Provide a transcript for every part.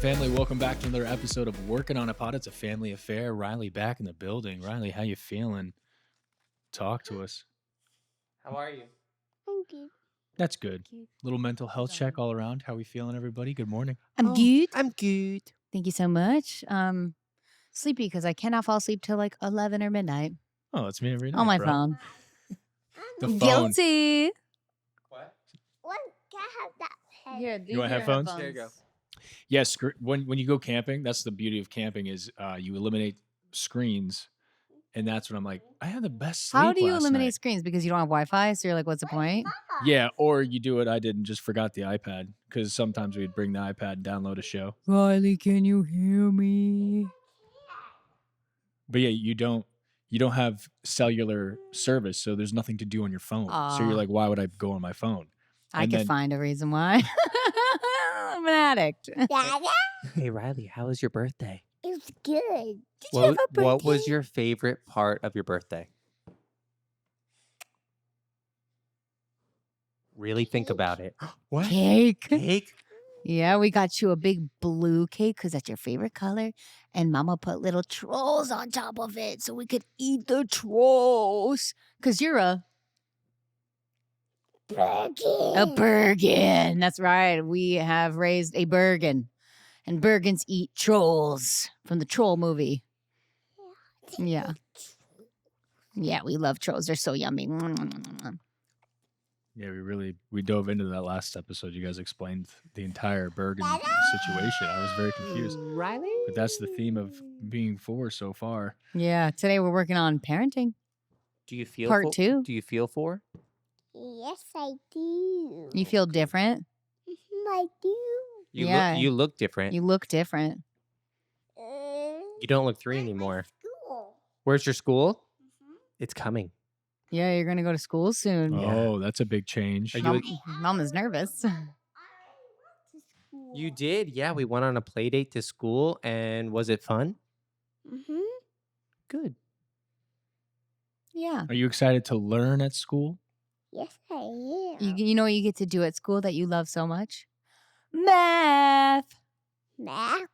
family. Welcome back to another episode of Working on a Pod. It's a family affair. Riley back in the building. Riley, how you feeling? Talk to us. How are you? I'm good. That's good. Little mental health check all around. How we feeling, everybody? Good morning. I'm good. I'm good. Thank you so much. Sleepy because I cannot fall asleep till like 11 or midnight Oh, that's me every night, on my bro. phone. The phone. Guilty. What? What? Can I have that pen? Here, do You want your headphones? There you go. Yes, when you go camping, that's the beauty of camping is you eliminate screens, and that's when I'm like, I had the best sleep How do you last eliminate night. screens? Because you don't have Wi-Fi, so you're like, what's the point? Yeah, or you do what I did and just forgot the iPad because sometimes we'd bring the iPad and download a show. Riley, can you hear me? But yeah, you don't have cellular service, so there's nothing to do on your phone. So you're Aw. like, why would I go on my phone? I And could then- find a reason why. I'm an addict. Dada? Hey, Riley, how was your birthday? It was good. What was your favorite part of your birthday? Really think about it. What? Cake. Cake? Yeah, we got you a big blue cake because that's your favorite color. And Mama put little trolls on top of it so we could eat the trolls. Because you're a Burger. Bergen. That's right. We have raised a Bergen. And Bergens eat trolls from the troll movie. Yeah. Yeah, we love trolls. They're so yummy. Yeah, we dove into that last episode. You guys explained the entire Bergen situation. I was very confused. Riley? But that's the theme of being 4 so far. Yeah, today we're working on parenting. Do you feel Part 2. Do you feel for? Yes, I do. You feel different. I do. Yeah. You look different. You look different. You don't look 3 anymore. School. Where's your school? It's coming. Yeah, you're going to go to school soon. Oh, that's a big change. Are you Mama's nervous. You did? Yeah, we went on a play date to school, and was it fun? Mm-hmm. Good. Yeah. Are you excited to learn at school? Yes, I am. You know what you get to do at school that you love so much? Math. Math.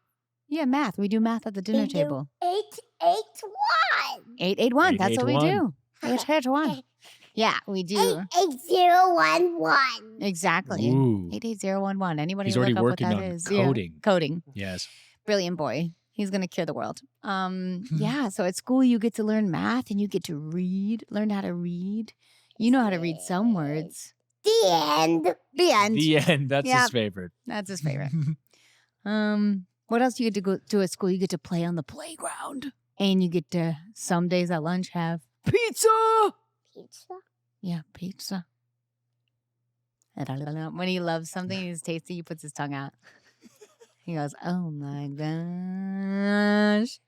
Yeah, math. We do math at the dinner We do table. 881. 881. That's what we 881. do. 881. Yeah, we do. 88011. Exactly. Ooh. 88011. Anybody He's look already up working what that on is? coding. Yeah. Coding. Yes. Brilliant boy. He's going to cure the world. Yeah, so at school you get to learn math and you get to learn how to read. You know how to read some words. The end. The end. The end. That's Yep. his favorite. That's his favorite. What else do you get to go do at school? You get to play on the playground. And you get to, some days at lunch, have pizza. Pizza. Yeah, pizza. When he loves something, he's tasty, he puts his tongue out. He goes, oh my gosh.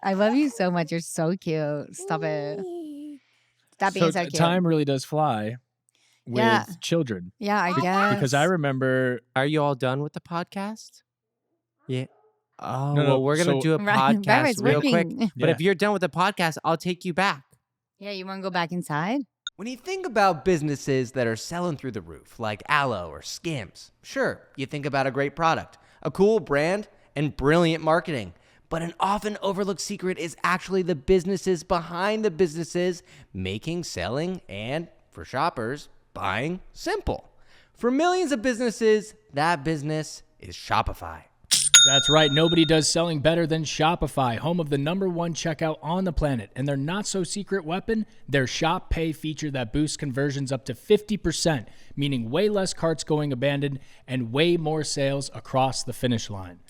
I love you so much. You're so cute. Stop it. Stop being so cute. Time really does fly with Yeah. children. Yeah, I guess. Because I remember Are you all done with the podcast? Yeah. Oh, No, no, well, we're going to so- do a Right, podcast it's real quick. working. But Yeah. if you're done with the podcast, I'll take you back. Yeah, you want to go back inside? When you think about businesses that are selling through the roof, like Aloe or Skims, sure, you think about a great product, a cool brand, and brilliant marketing. But an often overlooked secret is actually the businesses behind the businesses making selling and, for shoppers, buying simple. For millions of businesses, that business is Shopify. That's right. Nobody does selling better than Shopify, home of the #1 checkout on the planet. And their not-so-secret weapon, their Shop Pay feature that boosts conversions up to 50%, meaning way less carts going abandoned and way more sales across the finish line.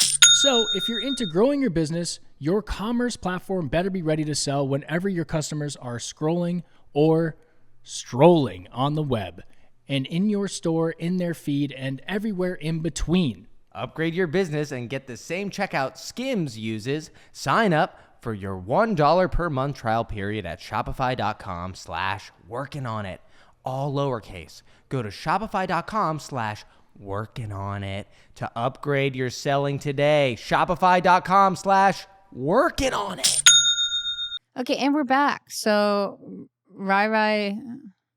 So if you're into growing your business, your commerce platform better be ready to sell whenever your customers are scrolling or strolling on the web and in your store, in their feed, and everywhere in between. Upgrade your business and get the same checkout Skims uses. Sign up for your $1 per month trial period at shopify.com/workingonit. All lowercase. Go to shopify.com/workingonit to upgrade your selling today. Shopify.com/workingonit. Okay, and we're back. So, Rai.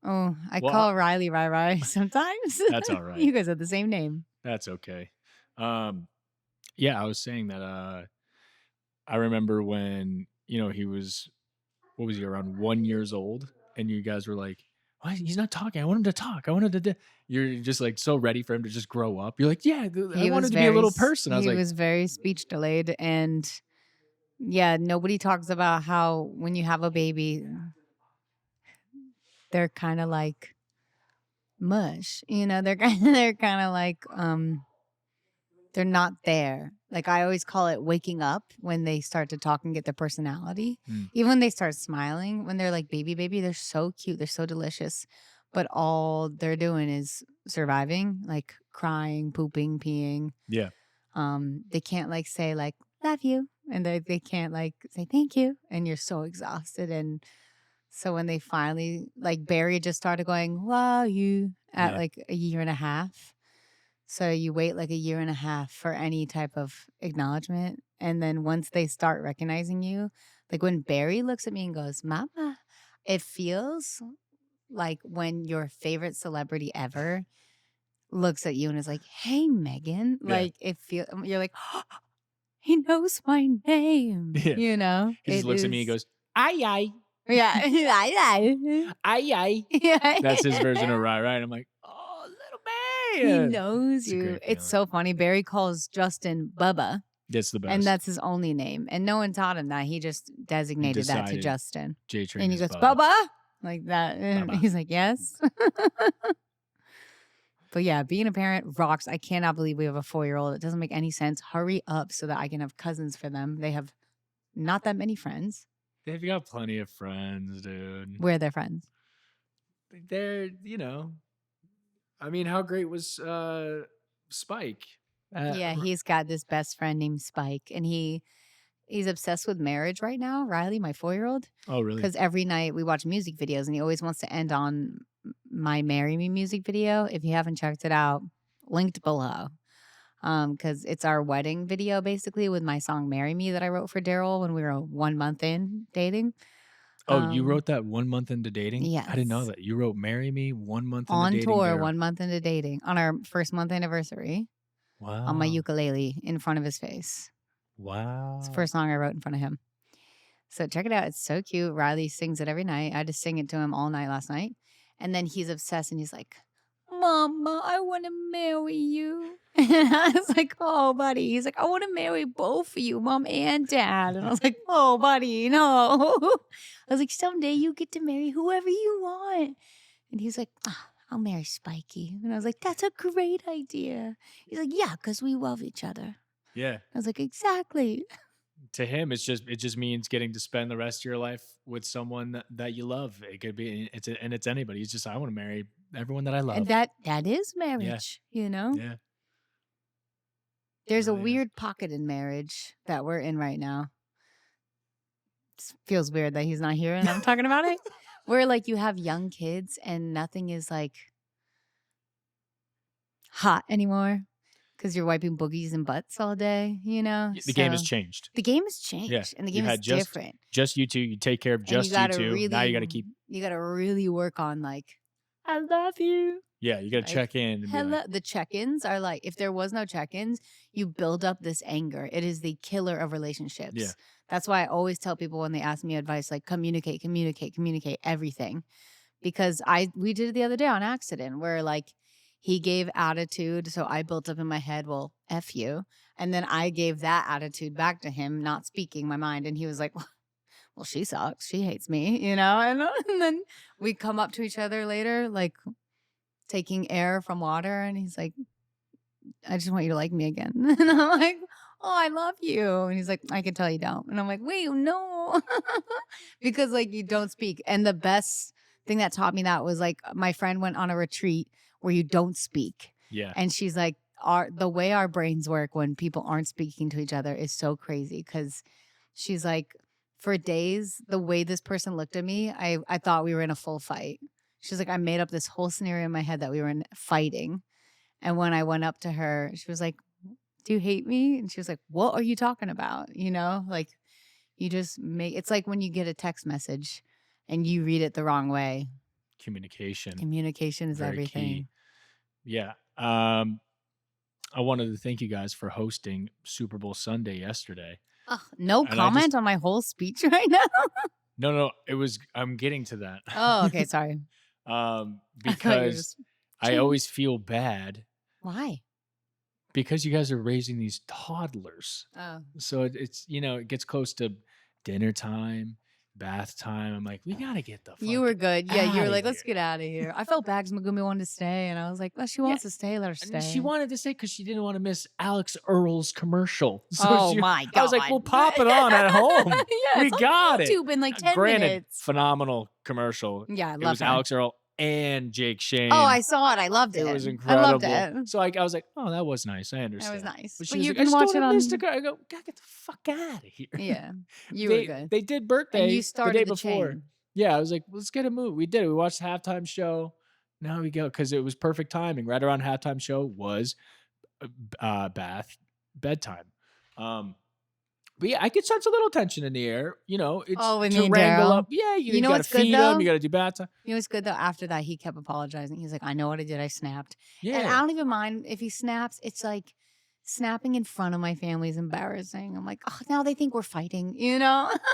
I Well, call Riley Rai sometimes. That's all right. You guys have the same name. That's okay. Yeah, I was saying that I remember when, he was, what was he, around 1 years old, and you guys were like, "Why he's not talking? I want him to talk. I wanted to." You're just like so ready for him to just grow up. You're like, "Yeah, I wanted to be a little person." I was he like, was very speech delayed, and yeah, nobody talks about how when you have a baby, they're kind of like mush. They're they're kind of like they're not there. Like I always call it waking up when they start to talk and get their personality. Mm. Even when they start smiling, when they're like baby, they're so cute, they're so delicious, but all they're doing is surviving, like crying, pooping, peeing. yeah, They can't like say like love you, and they can't like say thank you, and you're so exhausted. And so when they finally, like Barry just started going wow you at Yeah. like a year and a half, so you wait like a year and a half for any type of acknowledgement. And then once they start recognizing you, like when Barry looks at me and goes, Mama, it feels like when your favorite celebrity ever looks at you and is like, hey, Megan. Yeah. Like you're like, he knows my name. Yeah. He just It looks at me and is- goes, "Ay ay, yeah. ay ay." Yeah. That's his version of right. I'm like, "Oh, little He man." knows It's a you. great It's feeling. so funny. Barry calls Justin Bubba. That's the best. And that's his only name. And no one taught him that. He just designated that to decided Justin. J And Train he is goes, Bubba. Bubba? Like that. And Bubba. he's like, yes. But yeah, being a parent rocks. I cannot believe we have a 4-year-old. It doesn't make any sense. Hurry up so that I can have cousins for them. They have not that many friends. They've got plenty of friends, dude. Where are their friends? They're, I mean, how great was Spike? Yeah, he's got this best friend named Spike. And he's obsessed with marriage right now. Riley, my 4-year-old. Oh, really? Because every night we watch music videos and he always wants to end on my Marry Me music video. If you haven't checked it out, linked below. Because it's our wedding video basically with my song Marry Me that I wrote for Daryl when we were 1 month in dating. Oh, you wrote that 1 month into dating? Yes. I didn't know that. You wrote Marry Me 1 month into On dating. tour, Daryl. 1 month into dating, on our first month anniversary. Wow. On my ukulele in front of his face. Wow. It's the first song I wrote in front of him. So check it out. It's so cute. Riley sings it every night. I had to sing it to him all night last night. And then he's obsessed and he's like, Mama, I want to marry you. And I was like, oh, buddy. He's like, I want to marry both of you, Mom and Dad. And I was like, oh, buddy, no. I was like, someday you get to marry whoever you want. And he's like, I'll marry Spiky. And I was like, that's a great idea. He's like, yeah, because we love each other. Yeah. I was like, exactly. To him, it just means getting to spend the rest of your life with someone that you love. It could be it's anybody. It's just I want to marry everyone that I love. And that is marriage, Yeah. There's a really is. weird pocket in marriage that we're in right now. It feels weird that he's not here and I'm talking about it. Where like you have young kids and nothing is like hot anymore because you're wiping boogies and butts all day, The game has changed. The game has changed, Yeah. and the You game is had just different. Just you two. You take care of And just you two. Now you got to keep. You got to really work on like, I love you. Yeah, you got to Like, check in. And be Hello. like, The check-ins are like, if there was no check-ins, you build up this anger. It is the killer of relationships. Yeah. That's why I always tell people when they ask me advice, like communicate everything. Because we did it the other day on accident where like he gave attitude. So I built up in my head, well, F you. And then I gave that attitude back to him, not speaking my mind. And he was like, well, she sucks. She hates me, And then we come up to each other later, like taking air from water. And he's like, I just want you to like me again. And I'm like, oh, I love you. And he's like, I can tell you don't. And I'm like, wait, no. Because like you don't speak. And the best thing that taught me that was like my friend went on a retreat where you don't speak. yeah. And she's like, the way our brains work when people aren't speaking to each other is so crazy. Because she's like, for days, the way this person looked at me, I thought we were in a full fight. She's like, I made up this whole scenario in my head that we were fighting. And when I went up to her, she was like, do you hate me? And she was like, what are you talking about? Like you just it's like when you get a text message and you read it the wrong way. Communication. Communication is Very everything. key. Yeah. I wanted to thank you guys for hosting Super Bowl Sunday yesterday. No And I comment just- on my whole speech right now? No, I'm getting to that. Oh, okay, sorry. Because I ching. always feel bad Why? because you guys are raising these toddlers. Oh. So it's, it gets close to dinner time, bath time. I'm like, we got to get the fuck You were good. Yeah, you were outta like, let's here. get out of here. I felt bad because Megumi wanted to stay, and I was like, well, she wants to stay. Let her stay. And she wanted to stay because she didn't want to miss Alex Earl's commercial. So Oh my I was like, God. we'll pop it on at home. Yeah, We it's on got it. YouTube in like 10 Granted, minutes. phenomenal commercial. Yeah, I It love was her. Alex Earl and Jake Shane. Oh, I saw it. I loved it. It was I incredible. loved it. So I was like, oh, that was nice. I understand. That was nice. But But she was you like, can I watch still it on. missed a guy. I go, gotta get the fuck out of here. Yeah, you they, were good. They did birthday And you the started day the before. chain. Yeah, I was like, let's get a movie. We did it. We watched the halftime show. Now we go because it was perfect timing. Right around halftime show was bath bedtime. But yeah, I could sense a little tension in the air. It's with to me and wrangle Daryl. up. Yeah, you know gotta what's good, feed them. though? You gotta do bath time. You know what's good though? After that, he kept apologizing. He's like, I know what I did. I snapped. Yeah. And I don't even mind if he snaps. It's like snapping in front of my family is embarrassing. I'm like, oh, now they think we're fighting,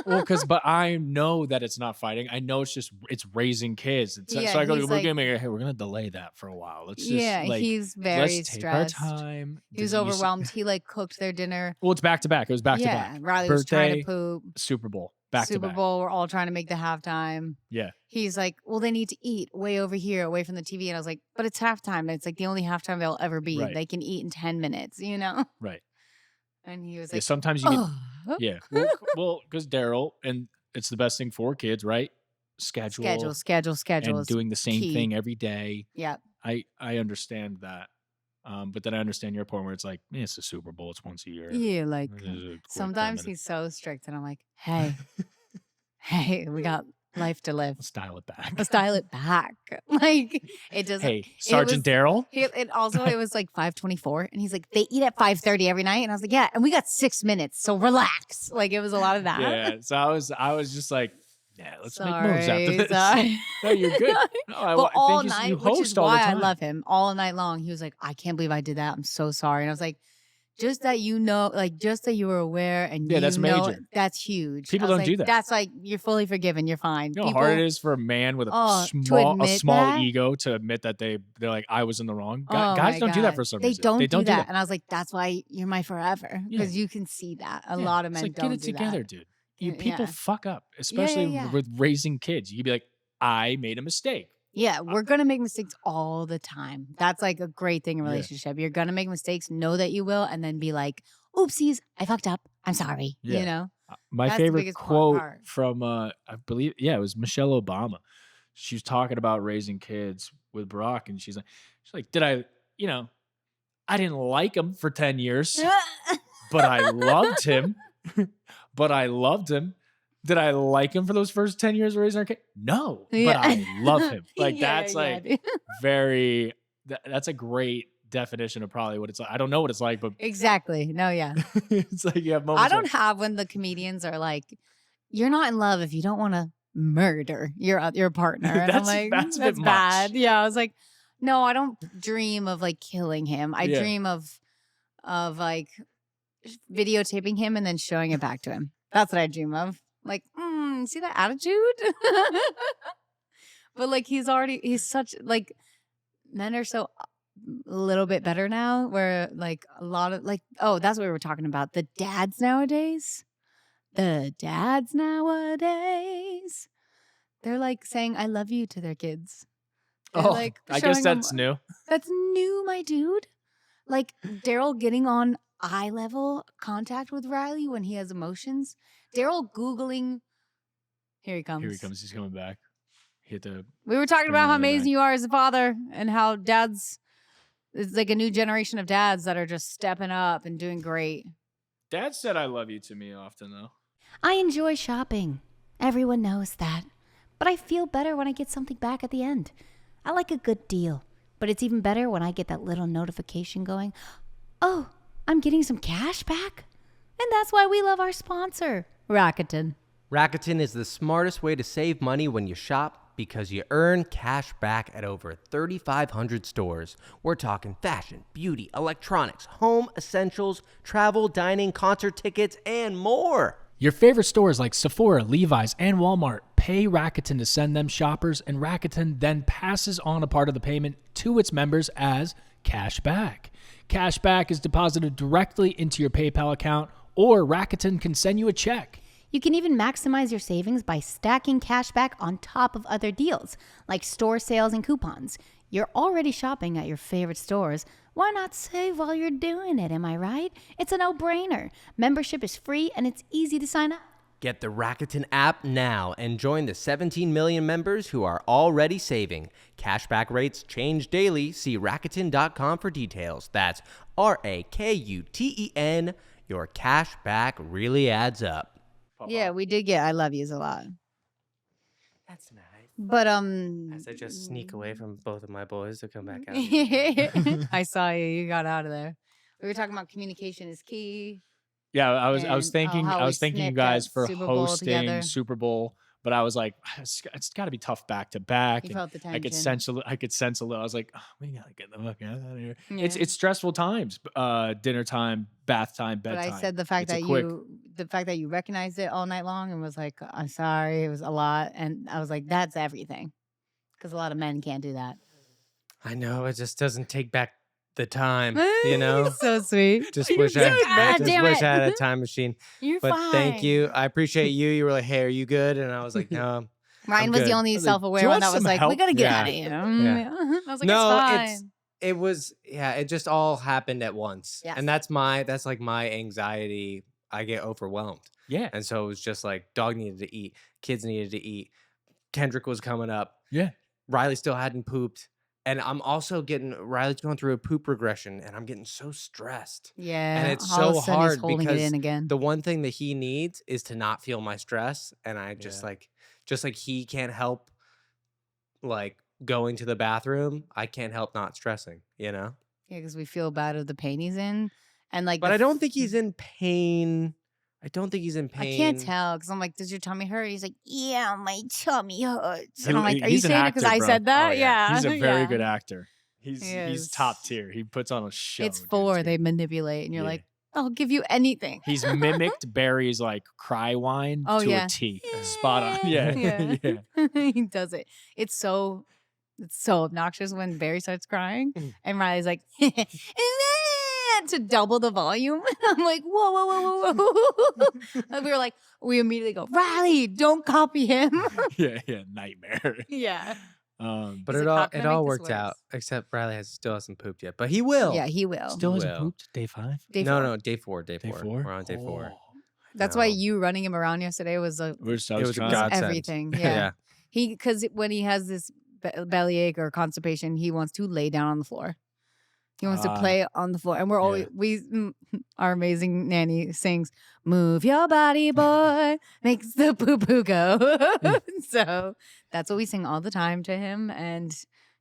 Well, but I know that it's not fighting. I know it's raising kids. Yeah, so I go to he's we're like- gonna hey, we're gonna delay that for a while. Let's just yeah, he's very let's take our stressed. time. He was You see- overwhelmed. He like cooked their dinner. Well, it's back to back. It was back to Yeah, back. Riley was trying to Birthday, poop. Super Bowl, back Super to back. Bowl, we're all trying to make the halftime. Yeah. He's like, well, they need to eat way over here, away from the TV. And I was like, but it's halftime. It's like the only halftime they'll ever be. Right. They can eat in 10 minutes, Right. And he was Yeah, like, sometimes you get oh. yeah. Well, because Daryl, and it's the best thing for kids, right? Schedule Schedule. and doing the same key. thing every day. Yeah. I understand that. But then I understand your point where it's like, it's the Super Bowl. It's once a year. Yeah, like This is a quick 10 sometimes minutes. he's so strict. And I'm like, hey, we got life to live. Let's dial it back. Let's dial it back. Like, it doesn't. Hey, Sergeant Daryl. It was like 5:24, and he's like, they eat at 5:30 every night, and I was like, yeah, and we got 6 minutes, so relax. Like, it was a lot of that. Yeah. So I was just like, yeah, let's make moves after this. Sorry. No, you're good. No, But I all think night, you which host is all the why I time. love him. All night long, he was like, I can't believe I did that. I'm so sorry. And I was like, just that just that you were aware, and Yeah, that's major. That's huge. People I was don't do like, that. That's like you're fully forgiven. You're fine. You know how hard it is for a man with a to small admit that? ego to admit that they're like, I was in the wrong. Oh Guys my don't do that God. for some They reason. don't They do don't that. And I was like, that's why you're my forever, Yeah. because you can see that a Yeah. lot of It's men like, don't get it do together, that. dude. Yeah, People yeah. fuck up, especially yeah. with raising kids. You could be like, I made a mistake. Yeah, we're gonna make mistakes all the time. That's like a great thing in a Yeah. relationship. You're gonna make mistakes, know that you will, and then be like, oopsies, I fucked up. I'm sorry. Yeah. You know? My That's the favorite biggest quote part. from I believe it was Michelle Obama. She was talking about raising kids with Barack, and she's like, did I didn't like him for 10 years, but I loved him. Did I like him for those first 10 years of raising our kid? No, but Yeah. I love him. Like Yeah, that's yeah, like dude. very. That's a great definition of probably what it's like. I don't know what it's like, but Exactly. No, yeah. it's like you have moments. I don't have when the comedians are like, you're not in love if you don't want to murder your partner. And I'm That's- like, that's a bit that's much." bad. Yeah. I was like, no, I don't dream of like killing him. I Yeah. dream of like videotaping him and then showing it back to him. That's what I dream of. Like, see that attitude? But like he's such like, men are so a little bit better now, where like a lot of like, oh, that's what we were talking about. The dads nowadays, they're like saying I love you to their kids. They're, like, I guess showing 'em- that's new. That's new, my dude. Like Daryl getting on eye level contact with Riley when he has emotions. Daryl Googling. Here he comes. Here he comes. He's coming back. Hit the. We were talking Bring about how Riley back. amazing you are as a father and how dads, it's like a new generation of dads that are just stepping up and doing great. Dad said I love you to me often though. I enjoy shopping. Everyone knows that. But I feel better when I get something back at the end. I like a good deal. But it's even better when I get that little notification going, oh, I'm getting some cash back? And that's why we love our sponsor, Rakuten. Rakuten is the smartest way to save money when you shop, because you earn cash back at over 3,500 stores. We're talking fashion, beauty, electronics, home essentials, travel, dining, concert tickets, and more. Your favorite stores like Sephora, Levi's, and Walmart pay Rakuten to send them shoppers, and Rakuten then passes on a part of the payment to its members as cash back. Cash back is deposited directly into your PayPal account, or Rakuten can send you a check. You can even maximize your savings by stacking cashback on top of other deals, like store sales and coupons. You're already shopping at your favorite stores. Why not save while you're doing it, am I right? It's a no-brainer. Membership is free and it's easy to sign up. Get the Rakuten app now and join the 17 million members who are already saving. Cashback rates change daily. See Rakuten.com for details. That's Rakuten. Your cashback really adds up. Yeah, we did get I love yous a lot. That's nice. But As I just sneak away from both of my boys to come back out. I saw you. You got out of there. We were talking about communication is key. Yeah, I was And, thinking how I we was thanking you snipped guys at for Super Bowl hosting together. Super Bowl, but I was like, it's got to be tough back to back. You and felt the I could tension. sense a little. I was like, oh, we gotta get the fuck out of here. Yeah. It's stressful times. Dinner time, bath time, But bedtime. I said the fact It's a that quick- you recognized it all night long and was like, I'm sorry, it was a lot. And I was like, that's everything. Because a lot of men can't do that. I know, it just doesn't take back the time, you know? So sweet. Just You're wish good, I man. just Damn wish it. I had a time machine. You're But fine. thank you. I appreciate you. You were like, hey, are you good? And I was like, no. Ryan I'm was good. the only was like, self-aware "Do you one want that was some like, we help?" gotta get Yeah. out of here. Yeah. I was like, No, it's fine. it was, yeah, it just all happened at once. Yes. And that's like my anxiety. I get overwhelmed. Yeah, And so it was just like dog needed to eat, kids needed to eat. Kendrick was coming up. yeah. Riley still hadn't pooped. And I'm also Riley's going through a poop regression and I'm getting so stressed. Yeah. And it's all of so a sudden he's hard holding because it in again. the one thing that he needs is to not feel my stress. And I just Yeah. just like he can't help like going to the bathroom, I can't help not stressing, you know? Yeah, because we feel bad of the pain he's in. And like, But I don't think he's in pain. I don't think he's in pain. I can't tell because I'm like, does your tummy hurt? He's like, yeah, my tummy hurts. He- And I'm like, are you he's an saying it because actor, I bro. said that? Oh, yeah. He's a very yeah. good actor. He He's is. top tier. He puts on a show. It's dude. 4. good. They manipulate, and you're Yeah. like, I'll give you anything. He's mimicked Barry's like cry whine Oh, to yeah. a T. Spot on. Yeah. Yeah. yeah. He does it. It's so obnoxious when Barry starts crying, and Riley's like, to double the volume. I'm like, whoa. And we were like, we immediately go, Riley, don't copy him. Yeah. Nightmare. Yeah. But He's it like, how all can I it all make this worked out. worse? Except Riley still hasn't pooped yet. But he will. Yeah, he will. Still hasn't Will. pooped. Day 5. Day No, 4. no, day 4. Day 4. We're on day 4. Oh. That's why No. you running him around yesterday was It was It was a trying. godsend. everything. Yeah. Because when he has this bellyache or constipation, he wants to lay down on the floor. He wants to Ah. play on the floor. And we're always, our amazing nanny sings, move your body, boy, makes the poo-poo go. So that's what we sing all the time to him. And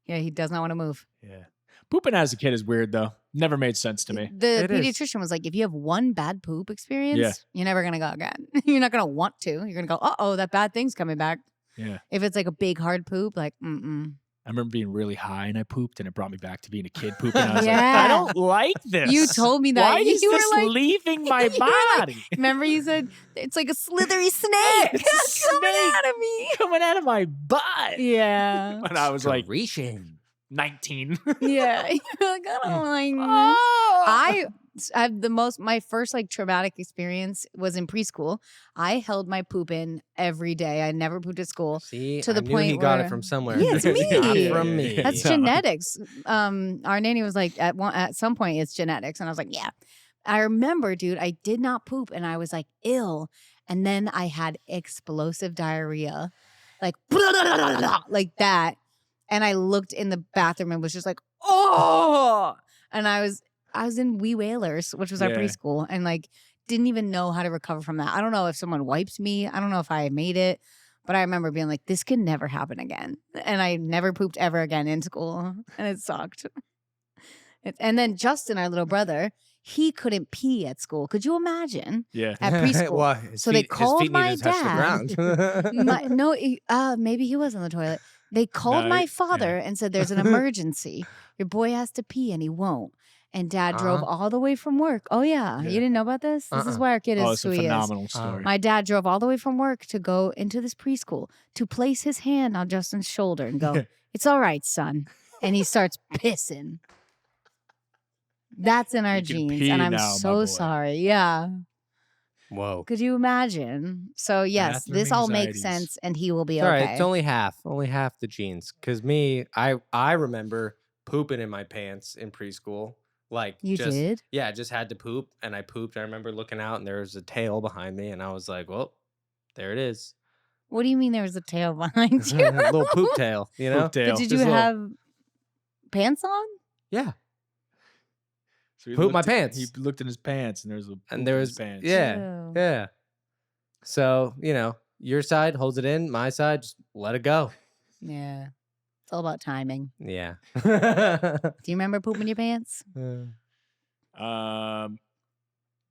yeah, he does not want to move. Yeah. Pooping as a kid is weird though. Never made sense to me. The It is. pediatrician was like, if you have one bad poop experience, you're never going to go again. You're not going to want to. You're going to go, uh-oh, that bad thing's coming back. Yeah. If it's like a big hard poop, like, I remember being really high and I pooped and it brought me back to being a kid pooping. I was like, Yeah. I don't like this. You told me that. Why is You were this like- leaving my You were like- body? Remember you said it's like a slithery snake It's a coming snake. out of me. Coming out of my butt. Yeah. And I was like Grecian. 19. Yeah. You're like, I don't like this. Oh. I have my first like traumatic experience was in preschool. I held my poop in every day. I never pooped at school. See, To the I knew point he got where- it from somewhere. Yeah, it's Not me. from me. That's Yeah. genetics. Our nanny was like, at some point, it's genetics. And I was like, yeah. I remember, dude, I did not poop and I was like ill. And then I had explosive diarrhea, like, like that. And I looked in the bathroom and was just like, oh. And I was in Wee Whalers, which was our Yeah. preschool, and like didn't even know how to recover from that. I don't know if someone wiped me. I don't know if I made it. But I remember being like, this can never happen again. And I never pooped ever again in school. And it sucked. And then Justin, our little brother, he couldn't pee at school. Could you imagine? Yeah. At preschool. Well, his So they feet- his called feet my needed to touch the dad. ground. No, maybe he was on the toilet. They called No, my yeah. father and said, "There's an emergency. Your boy has to pee and he won't." And dad drove all the way from work. Oh yeah. You didn't know about this? This is why our kid is Oh, it's a who he is. phenomenal story. My dad drove all the way from work to go into this preschool to place his hand on Justin's shoulder and go, "It's all right, son." And he starts pissing. That's in our You can genes. pee And I'm now, my so boy. sorry. Yeah. Whoa. Could you imagine? So yes, Bathroom this all makes anxieties. sense and he will be It's all okay. right. It's only half the genes. Because me, I remember pooping in my pants in preschool. Like You just, did? Yeah, I just had to poop and I pooped. I remember looking out and there was a tail behind me and I was like, well, there it is. What do you mean there was a tail behind you? Little poop tail, you know? Poop tail. But did you Just little- have pants on? Yeah. So he Poop my looked at- pants. He looked in his pants, and there was a poop And there in was, his pants. yeah, Ew. yeah. So, your side holds it in, my side, just let it go. Yeah. It's all about timing. Yeah. Do you remember pooping your pants? I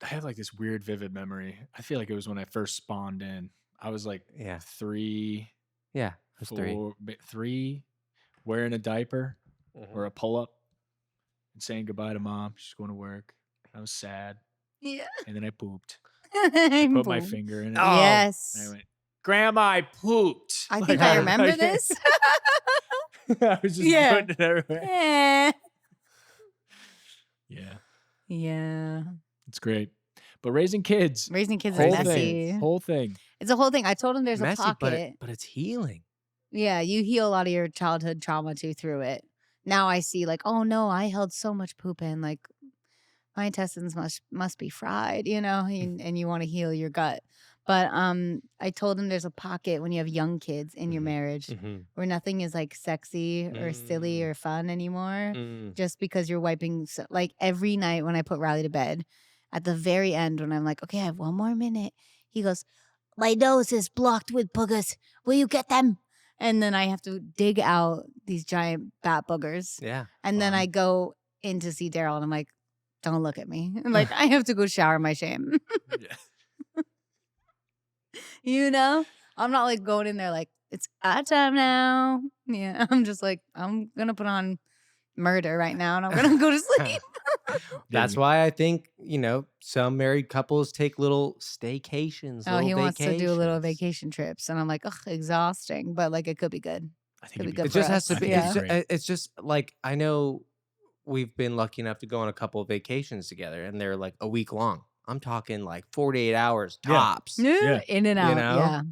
have like this weird, vivid memory. I feel like it was when I first spawned in. I was like Yeah. 3, Yeah. It was 3. 3, wearing a diaper Mhm. or a pull-up and saying goodbye to mom. She's going to work. I was sad, Yeah. and then I pooped. I Put my finger in it. Oh. Yes. And I went, "Grandma, I pooped." I Like, think I remember this. I was just Yeah. putting it everywhere. Eh. Yeah, Yeah. it's great. But raising kids, Raising kids are whole messy. thing, whole thing. It's a whole thing. I told him there's Messy, a pocket. but it's healing. Yeah, you heal a lot of your childhood trauma too through it. Now I see like, oh no, I held so much poop in. Like my intestines must be fried, and you want to heal your gut. But I told him there's a pocket when you have young kids in your Mhm. marriage Mm-hmm. where nothing is like sexy or silly or fun anymore. Just because you're wiping like every night when I put Riley to bed, at the very end when I'm like, okay, I have one more minute, he goes, "My nose is blocked with boogers. Will you get them?" And then I have to dig out these giant bat boogers. Yeah. And then fun. I go in to see Daryl and I'm like, don't look at me. Like I have to go shower my shame. Yeah. I'm not like going in there like, it's our time now. Yeah. I'm just like, I'm going to put on murder right now and I'm going to go to sleep. That's why I think, some married couples take little staycations. Oh, he little wants to do a little vacations. vacation trips. And I'm like, ugh, exhausting, but like it could be good. I Could think be it'd good It for just has to us. be. Yeah. It's just like I know we've been lucky enough to go on a couple of vacations together, and they're like a week long. I'm talking like 48 hours Yeah. tops. Yeah. In and out. know? Yeah.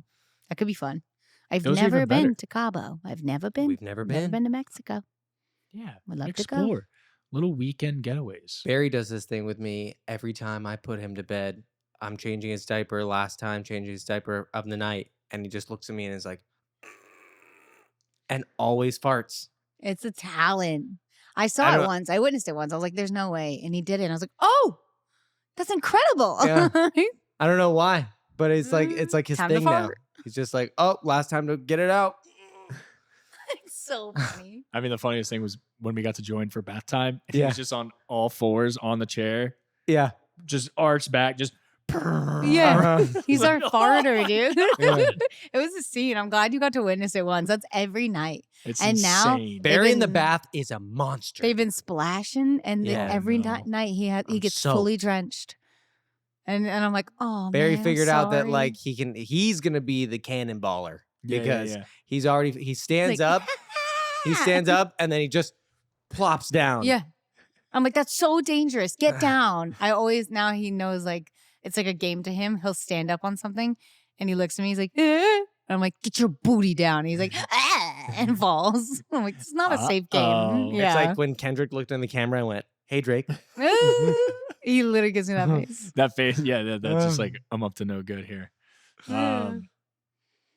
That could be fun. I've Those are never even been better. to Cabo. I've never been. We've never been. to Mexico. Yeah. Would love to go. Explore. Little weekend getaways. Barry does this thing with me every time I put him to bed. I'm changing his diaper. Last time, changing his diaper of the night, and he just looks at me and is like, and always farts. It's a talent. I I saw it don't- once. I witnessed it once. I was like, there's no way. And he did it. And I was like, oh, that's incredible. Yeah. I don't know why, but it's like his Time to thing now. fart. He's just like, oh, last time to get it out. It's so funny. I mean, the funniest thing was when we got to join for bath time. He Yeah. was just on all fours on the chair, Yeah. just arched back, just. Yeah. He's our Like, farter, dude. Yeah. It was a scene. I'm glad you got to witness it once. That's every night. It's And now insane. Barry in the been- bath is a monster. They've been splashing, and then Yeah. every No. night he I'm gets soaked. fully drenched. And I'm like, oh, Barry man, I'm figured out that sorry. like he's gonna be the cannonballer Yeah, because yeah. he stands Like, up, he stands up, and then he just plops down. Yeah. I'm like, that's so dangerous. Get down. Now he knows like it's like a game to him. He'll stand up on something and he looks at me. He's like, eh. And I'm like, get your booty down. And he's like, ah, and falls. I'm like, it's not a safe game. Uh-oh. Yeah. It's like when Kendrick looked in the camera and went, "Hey Drake." He literally gives me that face. That face, yeah, that's just like I'm up to no good here. I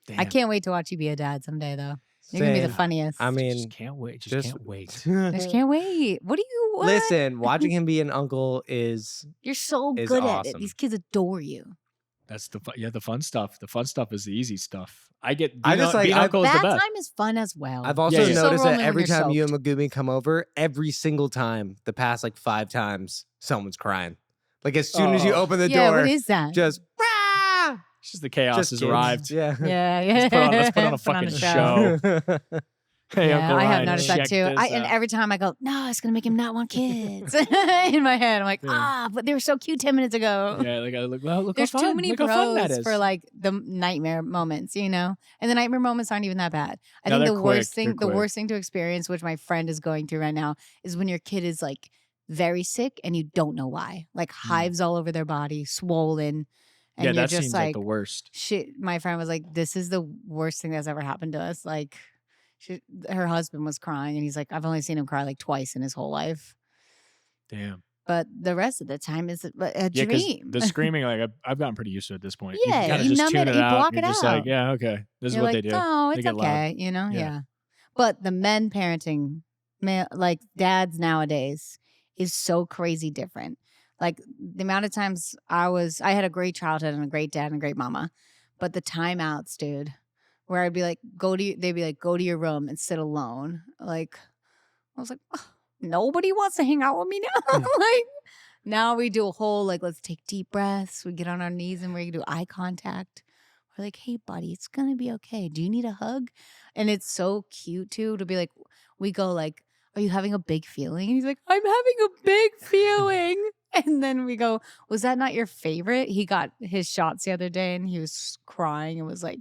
Damn. can't wait to watch you be a dad someday, though. You're gonna be the Same. funniest. I mean, just can't wait. Just, just can't wait. I just can't wait. What do you want? Listen, watching him be an uncle is You're so is good at it. awesome. These kids adore you. That's the fun stuff. The fun stuff is the easy stuff. I get. I Being, just like- being I- uncle is the That best. time is fun as well. I've also Yeah, yeah. noticed So that lonely when every you're time you and soaked. Magumi come over, every single time, the past like 5 times, someone's crying. Like as soon as you open the Yeah, door, what is that? just It's just the chaos just has kids. arrived. Yeah. Yeah. Let's put on a fucking show. Hey, Yeah, Uncle I have Ryan, noticed that check too. this And out. every time I go, no, it's gonna make him not want kids. In my head, I'm like, but they were so cute 10 minutes ago. Yeah, like look There's how fun. too many look how fun that pros is. for like the nightmare moments, you know. And the nightmare moments aren't even that bad. I No, think they're the quick. worst They're thing, the quick. worst thing to experience, which my friend is going through right now, is when your kid is like very sick and you don't know why, like hives all over their body, swollen, and yeah, you're that just seems like the worst. shit. My friend was like, "This is the worst thing that's ever happened to us." Like, her husband was crying, and he's like, "I've only seen him cry like twice in his whole life." Damn. But the rest of the time is a Yeah, because dream. the screaming, like I've gotten pretty used to it at this point. Yeah, you kind of you just numb tune it, it you out. block You're it just out. like, yeah, okay, this is You're what like, they do. oh, They it's get loud. okay, you know, Yeah. yeah. But the men parenting, like dads nowadays, is so crazy different. Like the amount of times I had a great childhood and a great dad and a great mama, but the timeouts, dude, where I'd be like, they'd be like, go to your room and sit alone. Like, I was like, "Ugh, nobody wants to hang out with me now. Like, now we do a whole, like, let's take deep breaths. We get on our knees and we do eye contact. We're like, hey, buddy, it's going to be okay. Do you need a hug? And it's so cute, too, to be like, we go like, are you having a big feeling? And he's like, I'm having a big feeling. And then we go, was that not your favorite? He got his shots the other day and he was crying and was like,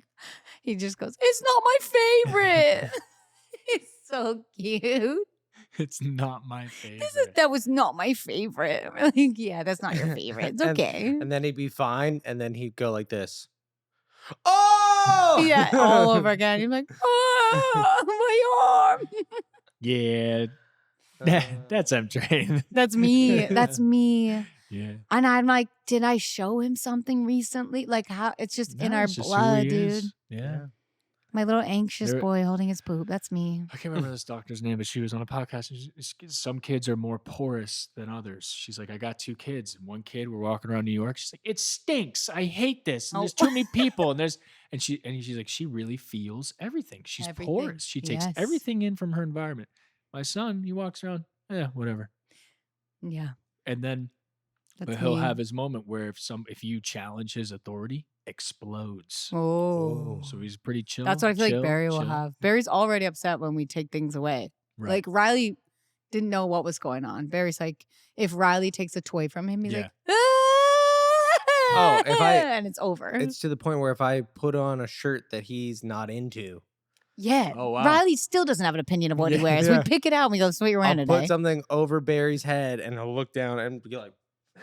he just goes, it's not my favorite. It's so cute. It's not my favorite. That was not my favorite. I'm like, yeah, that's not your favorite. It's okay. And then he'd be fine, and then he'd go like this. Oh! Yeah, all over again. You're like, oh, my arm. Yeah, that's M Train. That's me. That's me. Yeah, And I'm like, did I show him something recently? Like how it's just in No, our it's just who blood, he dude. is. Yeah. My little anxious There- boy holding his poop. That's me. I can't remember this doctor's name, but she was on a podcast. Some kids are more porous than others. She's like, I got 2 kids, and one kid, we're walking around New York. She's like, it stinks. I hate this. And there's too many people. And she's like, she really feels everything. She's Everything. porous. She takes Yes. everything in from her environment. My son, he walks around, whatever. Yeah. And then That's he'll me. have his moment where if you challenge his authority, explodes. Oh. So he's pretty chill. That's what I feel chill, like Barry will chill. have. Barry's already upset when we take things away. Right. Like Riley didn't know what was going on. Barry's like, if Riley takes a toy from him, he's like, Oh, if I- and it's over. It's to the point where if I put on a shirt that he's not into, yeah. Oh, wow. Riley still doesn't have an opinion of what he Yeah, wears. yeah. We pick it out and we go, so what you're I'll wearing put today. something over Barry's head, and he'll look down and be like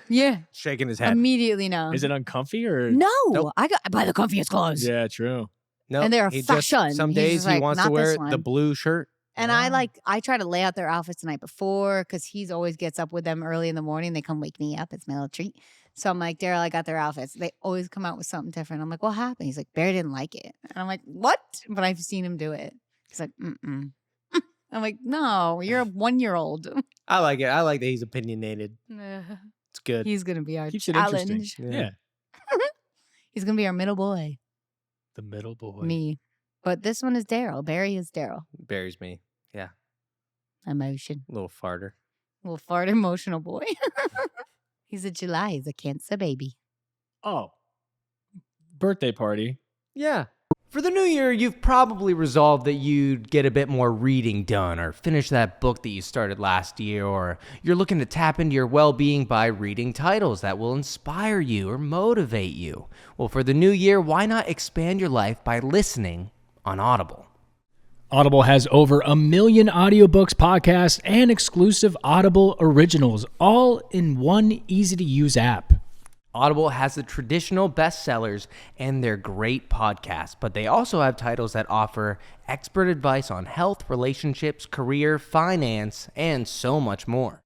Yeah. shaking his head. Immediately know. Is it uncomfy or? No. Nope. I buy the comfiest clothes. Yeah, true. No, and they're he just- fashion. Some He's days just he like, wants "Not to wear this the one." blue shirt. And Wow. I try to lay out their outfits the night before because he's always gets up with them early in the morning. They come wake me up. It's my little treat. So I'm like, Daryl, I got their outfits. They always come out with something different. I'm like, what happened? He's like, Barry didn't like it. And I'm like, what? But I've seen him do it. He's like, mm-mm. I'm like, no, you're a 1-year-old. I like it. I like that he's opinionated. It's good. He's going to be our Keeps it challenge. interesting. Yeah. He's going to be our middle boy. The middle boy. Me. But this one is Daryl. Barry is Daryl. Buries me. Yeah, Emotion. little farter. Little fart emotional boy. He's a July. He's a Cancer baby. Oh. Birthday party. Yeah. For the new year, you've probably resolved that you'd get a bit more reading done or finish that book that you started last year, or you're looking to tap into your well-being by reading titles that will inspire you or motivate you. Well, for the new year, why not expand your life by listening on Audible? Audible has over 1 million audiobooks, podcasts, and exclusive Audible originals, all in one easy-to-use app. Audible has the traditional bestsellers and their great podcasts, but they also have titles that offer expert advice on health, relationships, career, finance, and so much more.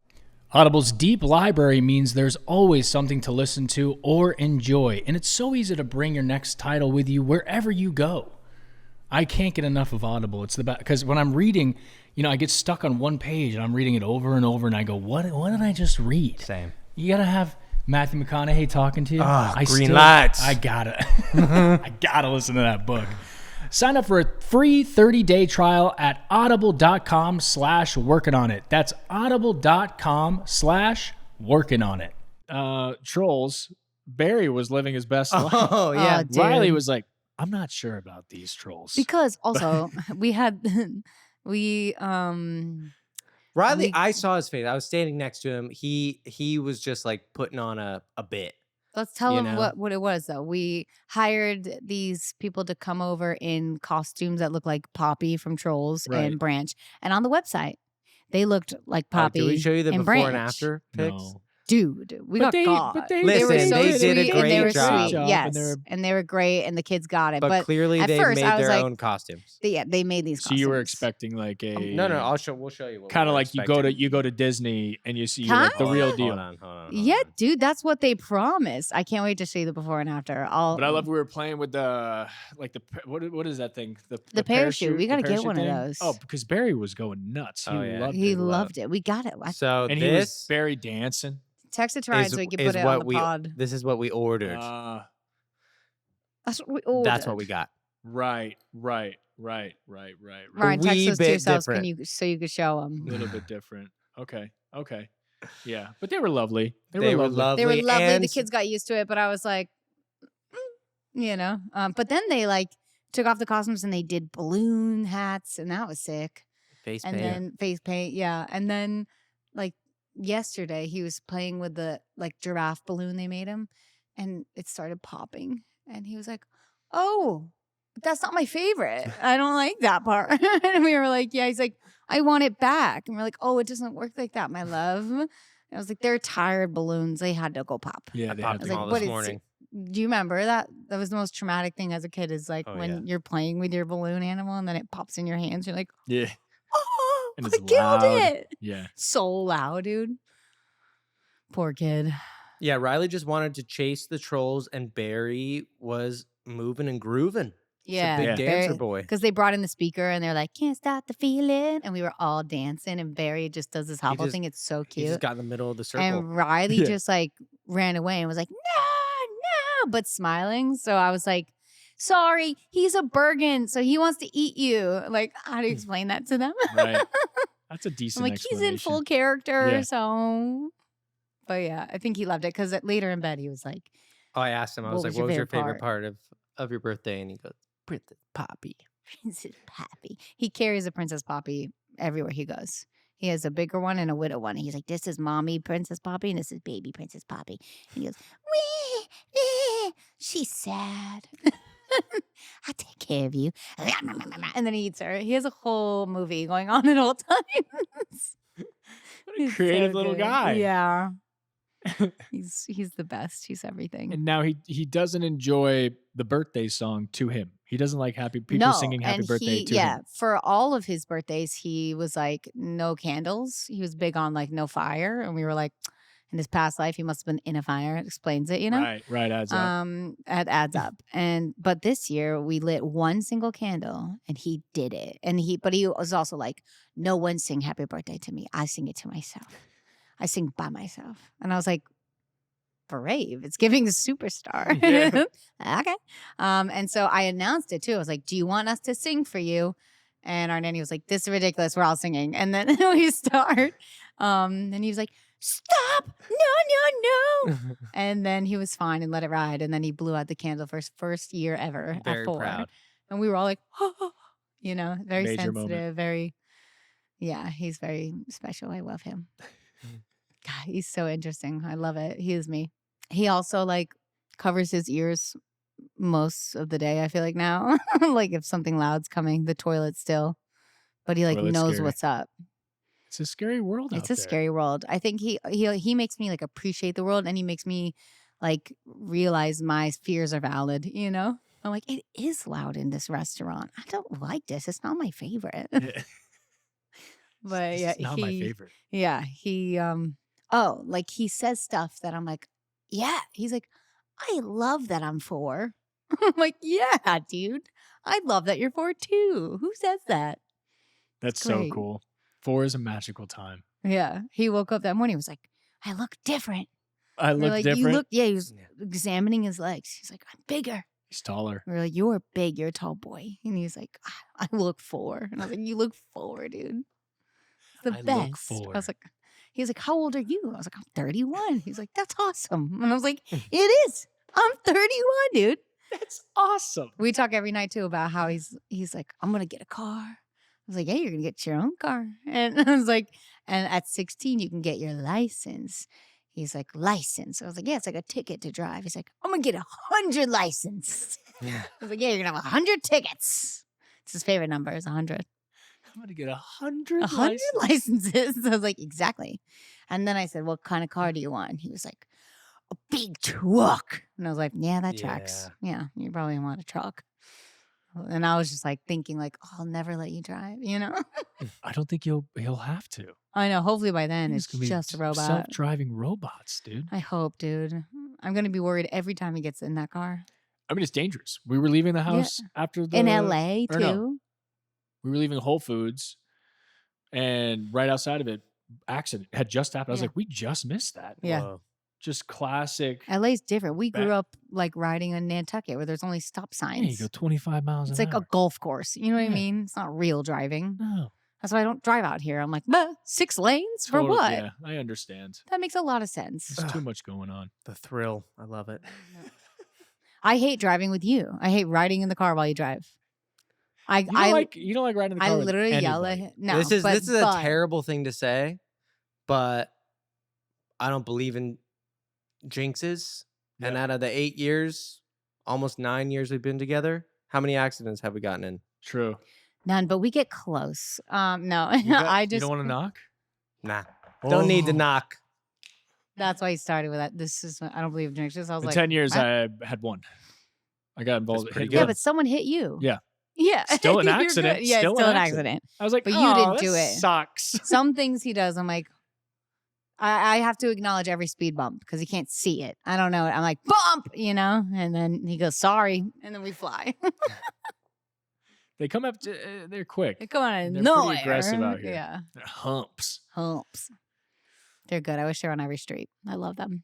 Audible's deep library means there's always something to listen to or enjoy, and it's so easy to bring your next title with you wherever you go. I can't get enough of Audible. It's the best, because when I'm reading, I get stuck on one page and I'm reading it over and over, and I go, what did I just read? Same. You gotta have Matthew McConaughey talking to you. Green lights. I gotta I gotta listen to that book. Sign up for a free 30-day trial at audible.com/workingonit. That's audible.com/workingonit. Working on it. Trolls. Barry was living his best life. Oh yeah. Oh, dude. Riley was like, I'm not sure about these trolls. Because also we had Riley, I saw his face. I was standing next to him. He was just like putting on a bit. let's tell You them know? what it was though. We hired these people to come over in costumes that look like Poppy from Trolls Right. and Branch. And on the website, they looked like Oh, Poppy. did we show you the and before Branch. and after pics? No. Dude, we But got they- got. but they- were Listen, so they did a sweet and they great were job. sweet. And Yes, they were- and they were great, and the kids got it. But clearly at they first, made I was their like- own costumes. they made these. So you were costumes. expecting like a No, we'll show you. kind of like you go to Disney and you see like the Kinda? real deal. Hold on. Yeah, dude, that's what they promised. I can't wait to show you the before and after. But I love we were playing with the what is that thing? The parachute. We the gotta get parachute one of thing? those. Oh, because Barry was going nuts. He Oh, yeah. loved He it. loved it. We got it. So And he was this Barry dancing. Text it to Ryan so we can put it what on the we pod. this is what we ordered. That's what we ordered. That's what we got. Right. Ryan, A text wee those to bit yourselves different. so you could show A them. little bit different. Okay. Yeah, but they were lovely. They were lovely. They were lovely. and The kids got used to it, but I was like, you know. But then they like took off the costumes and they did balloon hats, and that was sick. face And paint. then face paint, yeah. And then like yesterday, he was playing with the like giraffe balloon they made him, and it started popping, and he was like, "Oh, that's not my favorite. I don't like that part." And we were like, "Yeah." He's like, "I want it back." And we're like, "Oh, it doesn't work like that, my love." And I was like, "They're tired balloons. They had to go pop." Yeah, I they popped had them to all go. what this is- morning. Do you remember that? That was the most traumatic thing as a kid. Is like Oh, when yeah. you're playing with your balloon animal and then it pops in your hands. You're like, Yeah. "Oh, And I it's killed loud. it!" Yeah. So loud, dude. Poor kid. Yeah, Riley just wanted to chase the trolls, and Barry was moving and grooving. Yeah, Big Yeah. dancer boy. Because they brought in the speaker and they're like, "Can't stop the feeling," and we were all dancing. And Barry just does this hobble just- thing. It's so He just cute. got in the middle of the circle. And Riley Yeah. just like ran away and was like, "No," but smiling. So I was like, "Sorry, he's a Bergen, so he wants to eat you." Like, how do you explain that to them? Right. That's a I'm decent like, he's in full explanation. character, Yeah. so. But yeah, I think he loved it because later in bed he was like, Oh, I asked him. I What was like, was your "What was your favorite favorite part of your birthday?" And he goes, "Princess Poppy." "Princess Poppy." He carries a Princess Poppy everywhere he goes. He has a bigger one and a widow one. And he's like, "This is mommy Princess Poppy and this is baby Princess Poppy." And he goes, "Wee, wee, she's sad. I'll take care of you." And then he eats her. He has a whole movie going on at all times. What a He's creative so little good. guy. Yeah. He's the best. He's everything. And now he doesn't enjoy the birthday song to him. He doesn't like people singing happy and birthday to yeah, him. for all of his birthdays, he was like no candles. He was big on like no fire, and we were like, in his past life, he must have been in a fire. It explains it, you know. Right, adds up. It adds up. But this year we lit one single candle, and he did it. But he was also like, "No one sing happy birthday to me. I sing it to myself. I sing by myself." And I was like, brave. It's giving the superstar. Yeah. Okay. And so I announced it too. I was like, "Do you want us to sing for you?" And our nanny was like, "This is ridiculous. We're all singing." And then we start. And he was like, "Stop. No. And then he was fine and let it ride. And then he blew out the candle for his first year ever Very at 4. proud. And we were all like, you know, very Major sensitive, moment. very, yeah, he's very special. I love him. God, he's so interesting. I love it. He is me. He also like covers his ears most of the day, I feel like now. Like if something loud's coming, the toilet's still, but he like Toilet's knows scary. what's up. It's a scary world out It's a there. scary world. I think he makes me like appreciate the world, and he makes me like realize my fears are valid, you know? I'm like, it is loud in this restaurant. I don't like this. It's not my favorite. Yeah. But This yeah, is not my favorite. Yeah, he like he says stuff that I'm like, yeah. He's like, "I love that I'm 4." I'm like, "Yeah, dude. I love that you're 4 too. Who says that?" That's so great. cool. 4 is a magical time. Yeah. He woke up that morning, was like, "I look different." I We're look like, different. "You look," yeah, he was Yeah. examining his legs. He's like, "I'm bigger." He's taller. We are like, "You're big, you're a tall boy." And he's like, "I look 4." And I was like, "You look 4, dude. It's the I best." look 4. I was like, He's like, how old are you? I was like, I'm 31. He's like, that's awesome. And I was like, it is. I'm 31, dude. That's awesome. We talk every night too about how he's like, I'm gonna get a car. I was like, yeah, you're gonna get your own car. And I was like, and at 16 you can get your license. He's like, license. I was like, yeah, it's like a ticket to drive. He's like, I'm gonna get 100 license. Yeah. I was like, yeah, you're gonna have 100 tickets. It's his favorite number is 100. I'm gonna get 100 100 licenses. I was like, exactly. And then I said, what kind of car do you want? And he was like, a big truck. And I was like, yeah, that tracks. Yeah, you probably want a truck. And I was just like thinking like, oh, I'll never let you drive, you know? I don't think he'll have to. I know. Hopefully by then He's it's gonna be just a robot. Self-driving robots, dude. I hope, dude. I'm going to be worried every time he gets in that car. I mean, it's dangerous. We were leaving the house after the In LA or too. no, we were leaving Whole Foods, and right outside of it, accident had just happened. I was Yeah. like, we just missed that. Yeah. Whoa. Just classic. LA's different. We grew Back- up like riding in Nantucket where there's only stop Yeah, you signs. go 25 miles It's an like hour. a golf course. You know what Yeah. I mean? It's not real driving. No. That's why I don't drive out here. I'm like, 6 lanes for Total- what? Yeah, I understand. That makes a lot of sense. There's too much going on. The thrill. I love it. I hate driving with you. I hate riding in the ar while you drive. You don't like riding in the car I with literally yell at anybody. him. No, this is but, a terrible thing to say, but I don't believe in jinxes. And Yeah. out of the 8 years, almost 9 years we've been together, how many accidents have we gotten in? True. None, but we get close. No, You I you just don't want to knock? Nah. Don't need to Oh. knock. That's why he started with that. This is I don't believe in jinxes. I was In like, 10 years, "What?" I had one. I got involved. That's pretty hit good. Yeah, one. but someone hit you. Yeah. Yeah. Still an You're good. accident. Yeah, Still still an an accident. accident. I was like, But you oh, didn't do that it. sucks. Some things he does, I'm like, I have to acknowledge every speed bump because he can't see it. I don't know. I'm like, bump, you know? And then he goes, sorry. And then we fly. They come up, they're quick. They come out of They're nowhere. pretty aggressive out here. Yeah. They're humps. Humps. They're good. I wish they were on every street. I love them.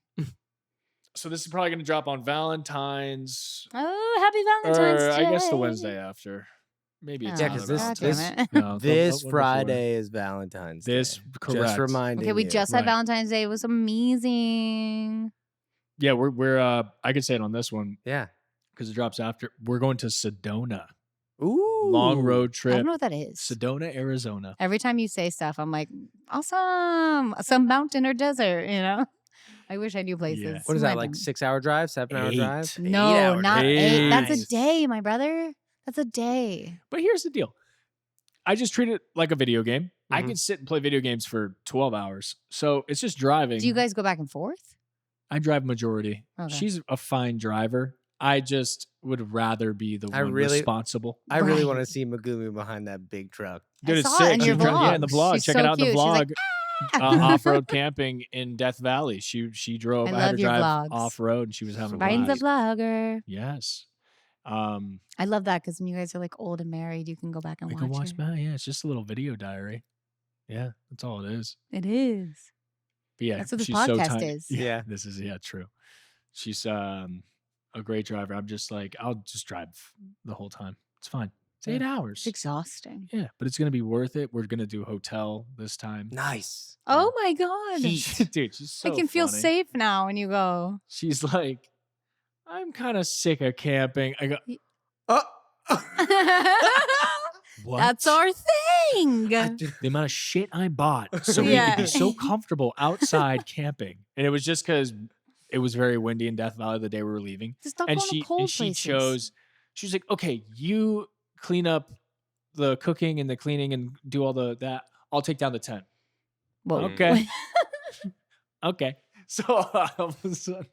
So this is probably going to drop on Valentine's, Oh, happy Valentine's or Day. I guess the Wednesday after. Maybe it's Yeah, not 'cause on this- Valentine's. God damn it. No, This one before. Friday is Valentine's This Day. correct. Just reminding Okay, we you. just had Right. Valentine's Day. It was amazing. Yeah, we're I could say it on this one Yeah. because it drops after. We're going to Sedona. Ooh. Long road I trip. don't know what that is. Sedona, Arizona. Every time you say stuff, I'm like, awesome. Some mountain or desert, you know? I wish I knew places. Yeah. What is that, Random. like 6 hour drive, 7 hour 8. drive? No, 8 hour not drive. 8. That's a Nice. day, my brother. That's a day. But here's the deal. I just treat it like a video game. I Mhm. can sit and play video games for 12 hours. So it's just driving. Do you guys go back and forth? I drive majority. Okay. She's a fine driver. I just would rather be the I one really- responsible. I really want to Right. see Megumi behind that big truck. Dude, it's saw it sick. in She your yeah, in the vlogs. vlog. She's Check so it out in the cute. She's like, vlog. Off-road camping in Death Valley. She drove. I I had love to your drive vlogs. off-road, and she was having a Ryan's a blast. vlogger. Yes. I love that because when you guys are like old and married, you can go back and We watch can watch it. back. Yeah, it's just a little video diary. Yeah, that's all it is. It is. But yeah, That's what this she's so podcast tiny. is. Yeah. This is true. She's a great driver. I'm just like, I'll just drive the whole time. It's fine. It's 8 hours. It's exhausting. Yeah, but it's gonna be worth it. We're gonna do hotel this time. Nice. Oh my God. Dude, she's so I can feel funny. safe now when you go. She's like, I'm kind of sick of camping. I go, what? That's our thing. The amount of shit I bought so we could be so comfortable outside camping, and it was just because it was very windy in Death Valley the day we were leaving. Just stop And going she to cold and she places. chose. She was like, okay, you clean up the cooking and the cleaning and do all that. I'll take down the tent. Whoa. Okay. Okay. So all of a sudden,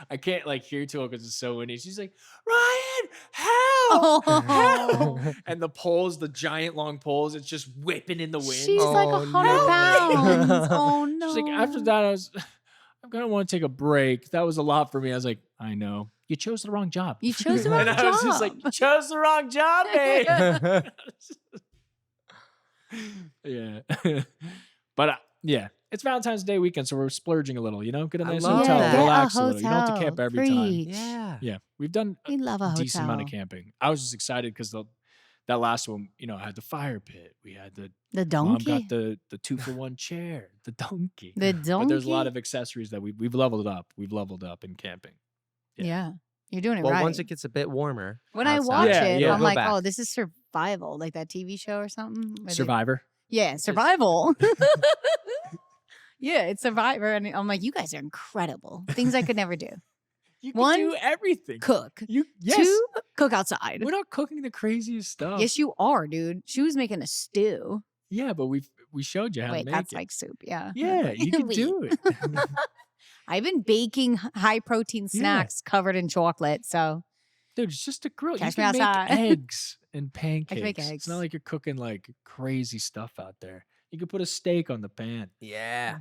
I can't like hear to her because it's so windy. She's like, Ryan, help! Oh. Help! And the poles, the giant long poles, it's just whipping in the wind. She's like Oh, 100 no. pounds. Oh no. She's like, after that, I'm gonna want to take a break. That was a lot for me. I was like, I know. You chose the wrong job. You chose the wrong and I was just like, job. you chose the wrong job, babe. Yeah. But yeah, it's Valentine's Day weekend, so we're splurging a little, get a I nice love hotel, that. Get a relax a little. You don't have to hotel. camp every time. Preach. Yeah. Yeah, we've done We love a a hotel. decent amount of camping. I was just excited because the that last one, had the fire pit. We had The mom donkey. got the 2-for-1 chair, the donkey. The But there's a lot donkey? of accessories that we've leveled up. We've leveled up in camping. Yeah. You're doing it Well, right. once it gets a bit warmer, When I outside, watch Yeah, it, yeah. I'm go like, back. oh, this is survival, like that TV show or something. where they- Survivor. Yeah, survival. Yeah, it's Survivor. And I'm like, you guys are incredible. Things I could never do. You can One, do everything. Cook. Yes. 2, cook outside. We're not cooking the craziest stuff. Yes, you are, dude. She was making a stew. Yeah, but we showed you how Wait, to make that's it. like soup. Yeah. Yeah, you can Wait. do it. I've been baking high protein Yeah. snacks covered in chocolate. So Dude, it's just a grill. Catch you me can make outside. eggs and pancakes. make It's eggs. not like you're cooking like crazy stuff out there. You could put a steak on the pan. yeah.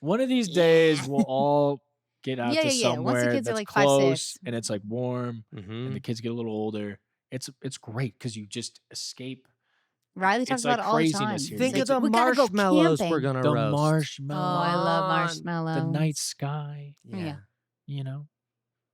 One of these days, we'll all get out Yeah, to yeah, yeah. Once the somewhere kids are that's like 5, close 6. and it's like warm Mm-hmm. and the kids get a little older. It's great because you just escape Riley talks It's about like it all the craziness time. here. He's Think like, of the "We gotta go marshmallows we're camping." gonna the roast. marshmallow, Oh, I love on marshmallows. the night sky. Yeah. Yeah.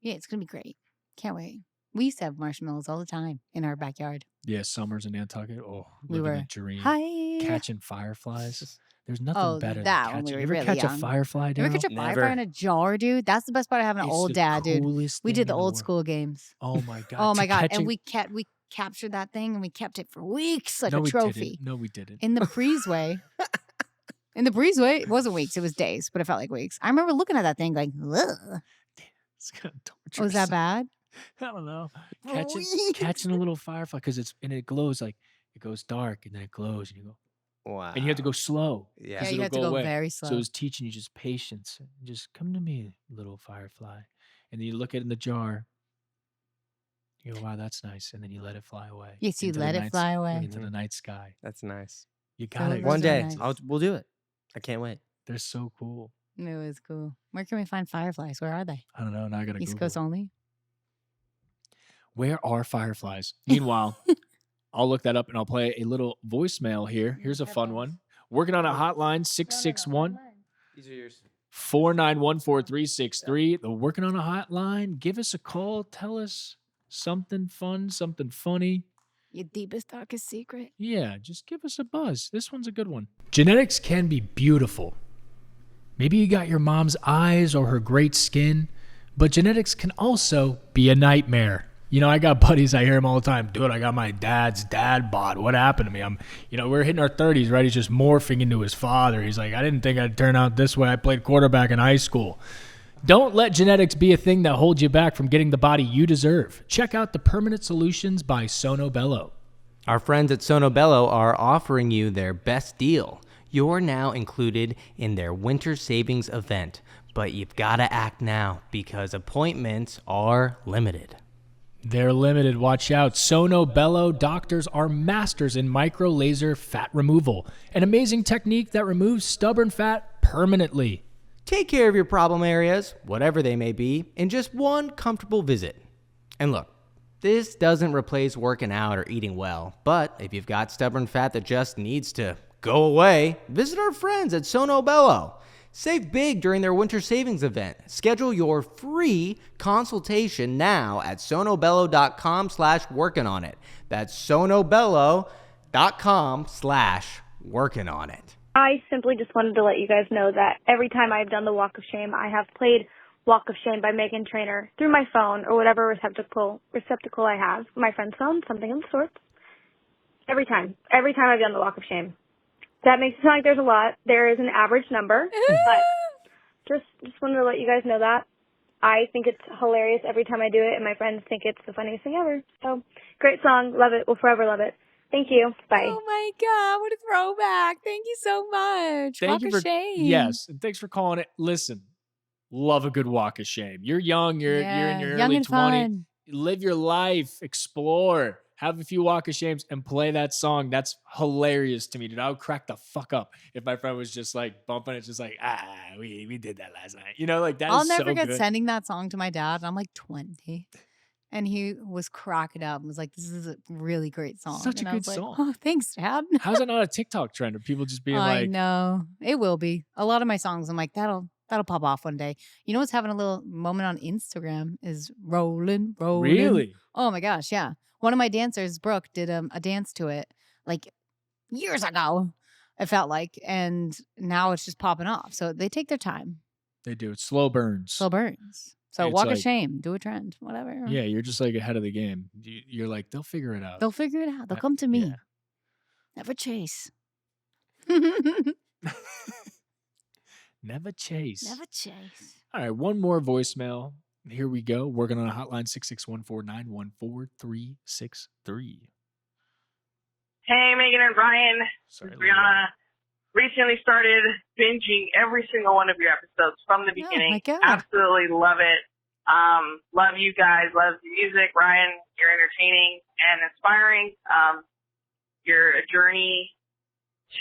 Yeah, it's gonna be great. Can't wait. We used to have marshmallows all the time in our backyard. Yeah, summers in Nantucket. Oh, We living were a dream. Hi. Catching fireflies. There's nothing Oh, better that than when we catching. were You ever really catch young. a firefly, You ever catch Daryl? a firefly Never. in a jar, dude? That's the best part of having an It's old the dad, dude. coolest We thing did in the old world. school games. Oh my god. Oh my To god! catching- And we captured that thing and we kept it for weeks like no, a we trophy. Didn't. No, we didn't. In the breezeway. In the breezeway, it wasn't weeks, it was days, but it felt like weeks. I remember looking at that thing going, ugh. It's gonna torture Was that us. bad? I don't know. For Catching a little firefly because it glows like it goes dark and then it glows and you go Wow. and you have to go slow. Yeah. 'cause Yeah, you it'll have to go go away. very slow. So it's teaching you just patience. Just come to me, little firefly. And then you look at it in the jar. You go, wow, that's nice. And then you let it fly away. Yes, you into the let it night- fly away. into the night sky. That's nice. You So got it. those One are day, nice. we'll do it. I can't wait. They're so cool. It was cool. Where can we find fireflies? Where are they? I don't know. Now I gotta East Google. Coast only? Where are fireflies? Meanwhile, I'll look that up and I'll play a little voicemail here. Here's a fun one. Working on a hotline 661 These are yours. 491 4363. The Working on a Hotline. Give us a call. Tell us something fun, something funny. Your deepest, darkest secret. Yeah, just give us a buzz. This one's a good one. Genetics can be beautiful. Maybe you got your mom's eyes or her great skin, but genetics can also be a nightmare. I got buddies, I hear them all the time. Dude, I got my dad's dad bod. What happened to me? We're hitting our 30s, right? He's just morphing into his father. He's like, I didn't think I'd turn out this way. I played quarterback in high school. Don't let genetics be a thing that holds you back from getting the body you deserve. Check out the Permanent Solutions by Sono Bello. Our friends at Sono Bello are offering you their best deal. You're now included in their winter savings event, but you've got to act now because appointments are limited. They're limited. Watch out. Sono Bello doctors are masters in micro laser fat removal, an amazing technique that removes stubborn fat permanently. Take care of your problem areas, whatever they may be, in just one comfortable visit. And look, this doesn't replace working out or eating well, but if you've got stubborn fat that just needs to go away, visit our friends at Sono Bello. Save big during their winter savings event. Schedule your free consultation now at sonobello.com/workingonit. That's sonobello.com/workingonit. I simply just wanted to let you guys know that every time I've done the Walk of Shame, I have played Walk of Shame by Meghan Trainor through my phone or whatever receptacle I have, my friend's phone, something of the sort. Every time I've done the Walk of Shame. That makes it sound like there's a lot. There is an average number, but just wanted to let you guys know that. I think it's hilarious every time I do it, and my friends think it's the funniest thing ever. So, great song. Love it. We'll forever love it. Thank you. Bye. Oh my God, what a throwback. Thank you so much. Thank Walk you of for shame. Yes, and thanks for calling it. Listen, love a good walk of shame. You're young. You're in your young early and 20s. fun. Live your life, explore, have a few walk of shames, and play that song. That's hilarious to me, dude. I would crack the fuck up if my friend was just like bumping it, just like, we did that last night. Like that. I'll is never so forget good. sending that song to my dad. I'm like 20. And he was cracking up and was like, this is a really great song. Such a and I good was like, song. oh, thanks, Dad. How's it not a TikTok trend of people just being I like, know. It will be. A lot of my songs, I'm like, that'll That'll pop off one day. You know what's having a little moment on Instagram is rolling. Really? Oh my gosh, yeah. One of my dancers, Brooke, did a dance to it like years ago, it felt like, and now it's just popping off. So they take their time. They do. It's slow burns. Slow burns. So It's walk of like- shame, do a trend, whatever. Yeah, you're just like ahead of the game. You're like, they'll figure it out. They'll figure it out. They'll come to me. Yeah. Never chase. Never chase. Never chase. All right, one more voicemail. Here we go. Working on a hotline 66149143363. Hey, Megan and Ryan. Sorry, This is Brianna. Recently started binging every single one of your episodes from the Oh, beginning. my God. Absolutely love it. Love you guys. Love the music. Ryan, you're entertaining and inspiring. Your journey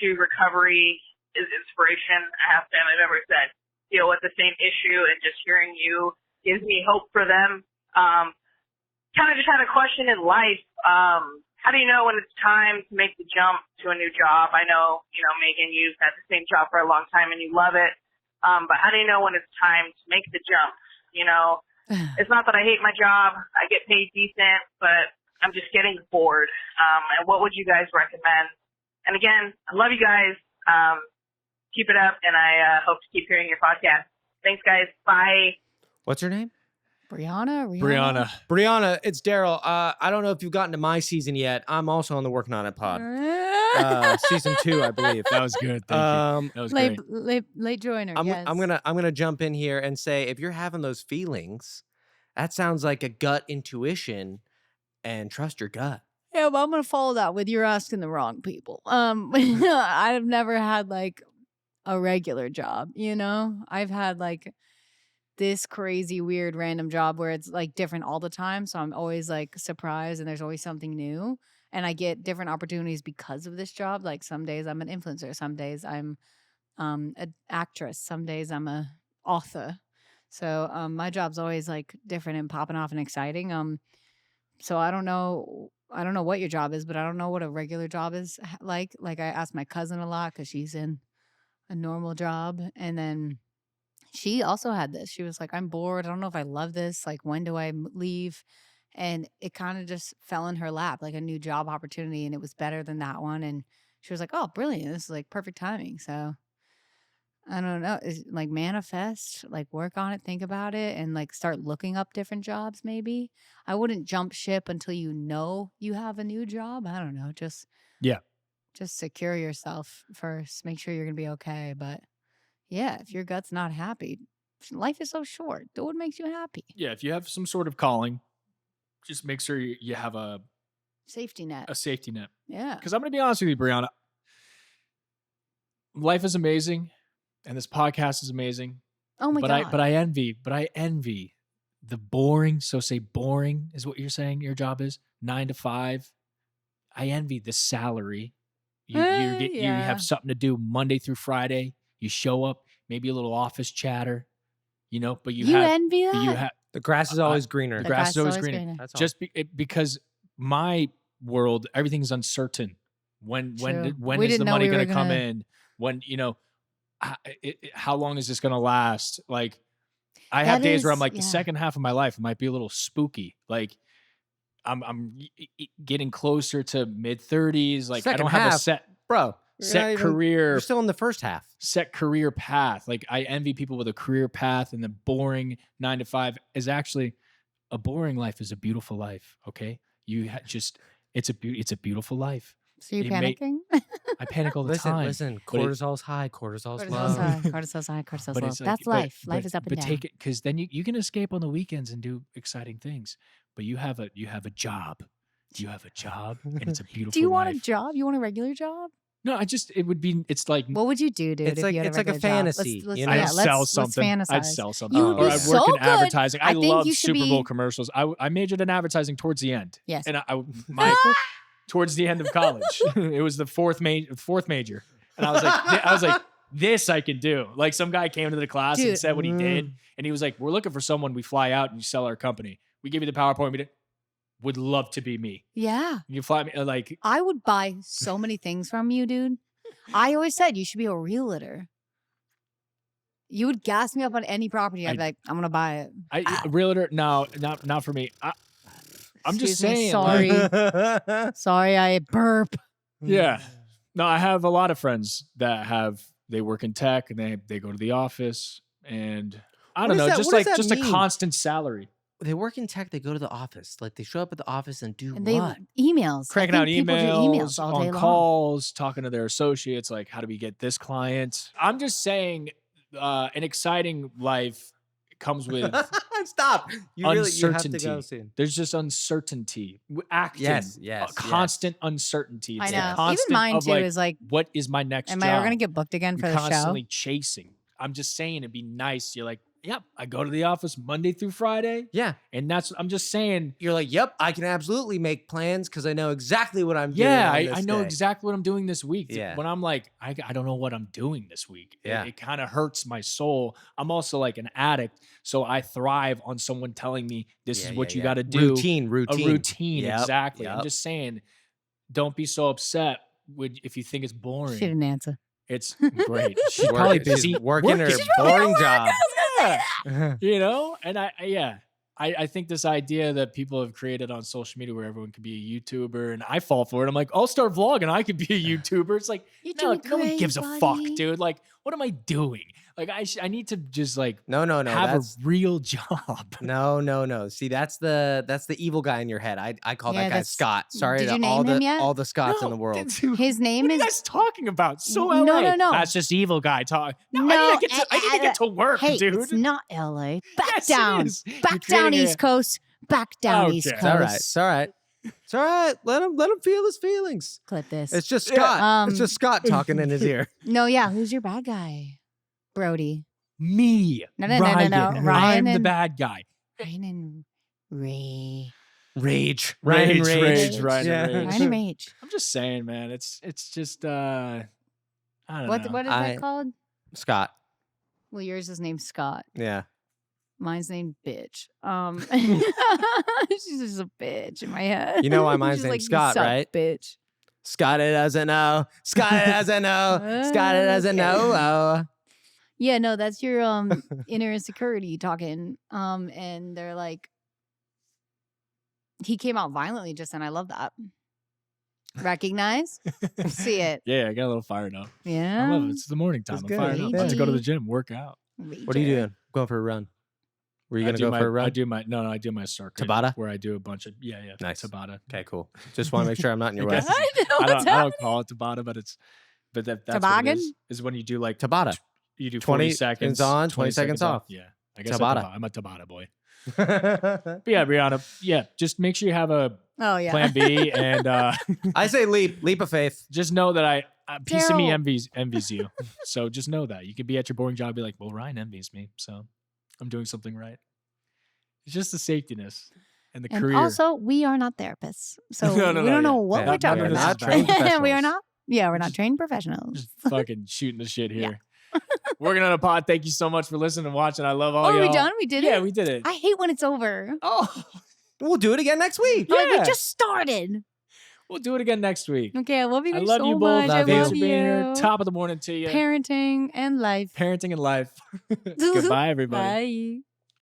to recovery is inspiration. I have family members that deal with the same issue, and just hearing you gives me hope for them. Kind of just had a question in life. How do you know when it's time to make the jump to a new job? I know, Megan, you've had the same job for a long time and you love it. But how do you know when it's time to make the jump? It's not that I hate my job. I get paid decent, but I'm just getting bored. And what would you guys recommend? And again, I love you guys. Keep it up, and I hope to keep hearing your podcast. Thanks, guys. Bye. What's her name? Brianna. Brianna, it's Daryl. I don't know if you've gotten to my season yet. I'm also on the Working On It pod. Season 2, I believe. That was good. Thank you. That was great. Late joiner. I'm Yes. gonna jump in here and say, if you're having those feelings, that sounds like a gut intuition, and trust your gut. Yeah, well, I'm gonna follow that with you're asking the wrong people. I've never had like a regular job, I've had like this crazy, weird, random job where it's like different all the time. So I'm always like surprised, and there's always something new. And I get different opportunities because of this job. Like some days I'm an influencer, some days I'm an actress, some days I'm a author. So my job's always like different and popping off and exciting. So I don't know what your job is, but I don't know what a regular job is like. Like I asked my cousin a lot because she's in a normal job, and then she also had this. She was like, I'm bored. I don't know if I love this. Like, when do I leave? And it kind of just fell in her lap, like a new job opportunity, and it was better than that one. And she was like, oh, brilliant. This is like perfect timing. So I don't know. Like manifest, like work on it, think about it, and like start looking up different jobs maybe. I wouldn't jump ship until you know you have a new job. I don't know. Just secure yourself first. Make sure you're going to be okay. But yeah, if your gut's not happy, life is so short. Do what makes you happy. Yeah, if you have some sort of calling, just make sure you have a Safety net. safety net. Yeah. Because I'm going to be honest with you, Brianna. Life is amazing, and this podcast is amazing. Oh my God. But I envy the boring. So say boring is what you're saying. Your job is 9 to 5. I envy the salary. You have something to do Monday through Friday. You show up, maybe a little office chatter, but you envy that? But you have The grass is always greener. the grass is always greener. That's all. Just because my world, everything's uncertain. When True. is We the didn't know money we going were to come gonna- in? When how long is this going to last? Like, I have That days where is- I'm like, yeah. the second half of my life might be a little spooky. Like, I'm getting closer to mid 30s. Like, I Second don't have a half? set Bro, you're not even- career. You're still in the first half. Set career path. Like, I envy people with a career path, and the boring 9 to 5 is actually a boring life is a beautiful life. Okay, it's a beautiful life. So you're it may- panicking? I panic all the time. Listen. but it- Cortisol's high. Cortisol's Cortisol's low. high. Cortisol's high. Cortisol's but low. it's like- That's but- life. but- Life is up and but down. take it, because then you can escape on the weekends and do exciting things. But you have a job. You have a job, and it's a beautiful. Do you want a life. job? You want a regular job? No, it's like What would you do, dude? It's if like- you had it's like a regular job? fantasy, Let's, you know? I'd yeah, sell let's something. fantasize. I'd sell something. You would or be I'd so work in good. advertising. I think love you should Super Bowl be- commercials. I majored in advertising towards the end. Yes. And towards the end of college, it was the fourth major, and I was like, this I can do. Like, some guy came into the class and Dude. said what he did, and he was like, "We're looking for someone. We fly out and you sell our company. We give you the PowerPoint. We would love to be me. Yeah. You fly me like." I would buy so many things from you, dude. I always said you should be a realtor. You would gas me up on any property. I'd be like, I'm gonna buy it. Realtor, no, not for me. I'm just Excuse me, saying. sorry. Sorry, I burp. Yeah. No, I have a lot of friends that they work in tech and they go to the office and I don't know, just a constant salary. They work in tech. They go to the office. Like they show up at the office and do And what? Emails. Cranking out people do emails all day on long. calls, talking to their associates, like how do we get this client? I'm just saying an exciting life comes with Stop. You have uncertainty. to go soon. There's just uncertainty. Acting. Yes. Constant uncertainty. I It's know. a constant Even mine of too is like, what is my next am job? I ever gonna get booked again for You're the show? constantly chasing. I'm just saying it'd be nice. You're like, yep, I go to the office Monday through Friday. Yeah. And I'm just saying. You're like, yep, I can absolutely make plans because I know exactly what I'm doing. Yeah, on I know day. exactly what I'm doing this week. Yeah. When I'm like, I don't know what I'm doing this week. Yeah. It kind of hurts my soul. I'm also like an addict. So I thrive on someone telling me this is what you got to do. Routine. A routine. Yep, Exactly. yep. I'm just saying, don't be so upset if you think it's boring. She didn't answer. It's great. She's probably busy She's working her boring job. Yeah. You know, and I think this idea that people have created on social media where everyone can be a YouTuber, and I fall for it. I'm like, I'll start vlogging. I could be a YouTuber. It's like, no one great, gives a buddy. fuck, dude. Like, what am I doing? Like, I need to just like No. have a real job. No. See, that's the evil guy in your head. I call that guy that's- Scott. Sorry Did to you all name him yet? all the Scots in the world. His name What are you is guys talking about? So No, LA. no. That's just evil guy talk. No, No, I need to get to work, hey, dude. it's not LA. Back Yes, it down. is. You're Back down creating East Coast. Back down Okay. East It's Coast. It's all right. It's all right. Let him feel his feelings. Clip this. It's just Scott. It's just Scott talking in his ear. No, yeah. Who's your bad guy? Brody. Me. No. Ryan. Ryan I'm the and- bad guy. Ryan and Ray. Rage. Rage. Yeah. Ryan Ryan and Rage. I'm just saying, man. It's just I don't know. What is that called? Scott. Well, yours is named Scott. Yeah. Mine's named Bitch. She's just a bitch in my head. You know why mine's She's named like, "You Scott, suck, right? Bitch. Scotty doesn't know. Scotty doesn't know. Scotty doesn't know. Oh. Yeah, no, that's your inner insecurity talking. And they're like, he came out violently just then. I love that. Recognize, see it. Yeah, I got a little fired up. Yeah, I love it. It's the morning time. It's I'm good. fired up. Yeah. About to go to the gym, work out. What are you doing? Going for a run? Were you I gonna do go for a run? I do my circuit. Tabata? Where I do a bunch of Nice. Tabata. Okay, cool. Just want to make sure I'm not in your way. I don't call it Tabata, but that's what it Toboggan? is when you do like Tabata. you do 20 40 seconds on, 20 seconds off. Yeah, I guess Tabata. I'm a Tabata boy. But yeah, Brianna, just make sure you have a Oh yeah. plan B and I say leap of faith. just know that a piece of me Daryl. envies you. So just know that. You could be at your boring job and be like, well, Ryan envies me, so I'm doing something right. It's just the safetiness and the And career. also, we are not therapists. So No, no, we no, don't know yeah. what Yeah, we're none talking of this about. is trained we are professionals. not. Yeah, we're not trained professionals. Just fucking shooting the shit here. Working on a pod. Thank you so much for listening and watching. I love all Oh, are y'all. we done? We did it? Yeah, we did it. I hate when it's over. Oh, We'll do it again next week. Like, we yeah. just started. We'll do it again next week. Okay, I love you I guys love so you both. much. I Love you. Thanks love for you. being here. Top of the morning to you. Parenting and life. Parenting and life. Goodbye, everybody. Bye.